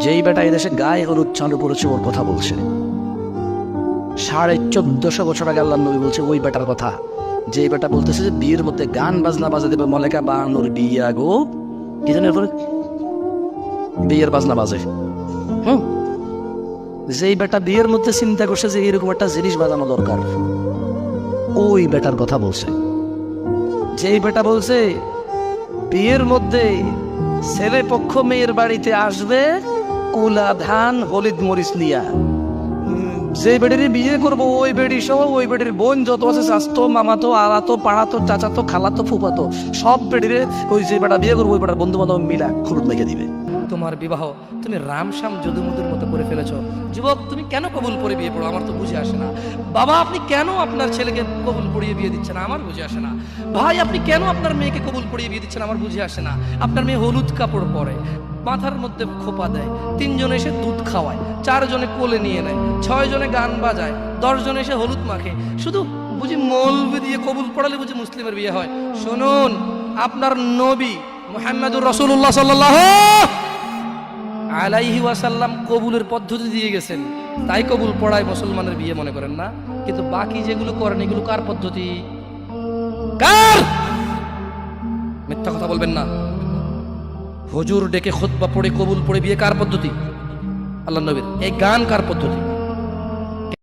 যেই বেটা এদেশে গায়ে হলুদ চালু করেছে ওর কথা বলছে। 1450 বছর আগে আল্লাহ নবী বলছে ওই বেটার কথা, যে বেটা বলতেছে যে বিয়ের মধ্যে গান বাজনা বাজা দেবে, মলেকা বানুর বিয়া গো কি জানি এরপরে বিয়ের বাজনা বাজে। যেই বেটা বিয়ের মধ্যে চিন্তা করছে যে এরকম একটা জিনিস বাজানো দরকার, ওই বেটার কথা বলছে। যেই বেটা বলছে বিয়ের মধ্যে ছেলে পক্ষ মেয়ের বাড়িতে আসবে কুলা ধান হলুদ মরিচ নিয়া, যে বেড়ির বিয়ে করবো ওই বেড়ি সহ ওই বেড়ির বোন যত আছে চাচতো মামাতো আলাতো পাড়াতো চাচাতো খালাতো ফুফাতো সব বেড়িরে ওই যে বেটা বিয়ে করবো ওই বেটার বন্ধু বান্ধব মিলা খুরুত লেগে দিবে। তোমার বিবাহ তুমি রামশ্যাম যদুমধুর মতো করে ফেলেছো। যুবক তুমি কেন কবুল করে বিয়ে পড়ো আমার তো বুঝে আসে না। বাবা আপনি কেন আপনার ছেলেকে কবুল পড়িয়ে বিয়ে দিচ্ছেন আমার বুঝে আসে না। ভাই আপনি কেন আপনার মেয়েকে কবুল পড়িয়ে বিয়ে দিচ্ছেন আমার বুঝে আসে না। আপনার মেয়ে হলুদ কাপড় পরে, মাথার মধ্যে খোপা দেয়, 3 জন এসে দুধ খাওয়ায়, 4 জনে কোলে নিয়ে নেয়, 6 জনে গান বাজায়, 10 জন এসে হলুদ মাখে, শুধু বুঝি মৌলবি দিয়ে কবুল পড়ালে বুঝি মুসলিমের বিয়ে হয়। শুনুন আপনার নবী মুহাম্মদুর রাসূলুল্লাহ সাল্লাল্লাহু আলাইহি ওয়াসাল্লাম কবুলের পদ্ধতি দিয়ে গেছেন, তাই কবুল পড়ায় মুসলমানের বিয়ে মনে করেন না। কিন্তু বাকি যেগুলো করেন এগুলো কার পদ্ধতি? কার? মিথ্যা কথা বলবেন না। হুজুর ডেকে খুতবা পড়ে কবুল পড়ে বিয়ে কার পদ্ধতি? আল্লাহ নবীর। এই গান কার পদ্ধতি?